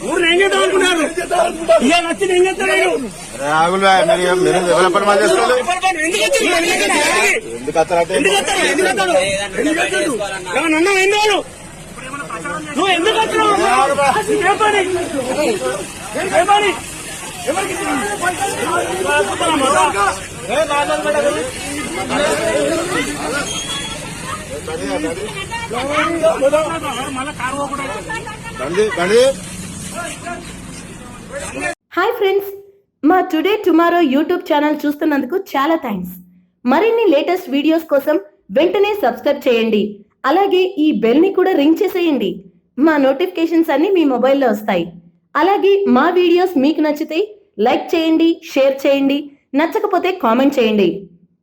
ఊరు ఏం చేద్దాం అనుకున్నారు? ఇక నచ్చింది ఏం చేస్తారు? రాహుల్ మీరు డెవలప్మెంట్ మాది చేసుకోవాలి. ఏమన్నా ఎన్ని వాళ్ళు నువ్వు ఎందుకు వచ్చినావు? హాయ్ ఫ్రెండ్స్, మా టుడే టుమారో యూట్యూబ్ ఛానల్ చూస్తున్నందుకు చాలా థ్యాంక్స్. మరిన్ని లేటెస్ట్ వీడియోస్ కోసం వెంటనే సబ్స్క్రైబ్ చేయండి. అలాగే ఈ బెల్ ని కూడా రింగ్ చేసేయండి. మా నోటిఫికేషన్స్ అన్ని మీ మొబైల్లో వస్తాయి. అలాగే మా వీడియోస్ మీకు నచ్చితే లైక్ చేయండి, షేర్ చేయండి, నచ్చకపోతే కామెంట్ చేయండి.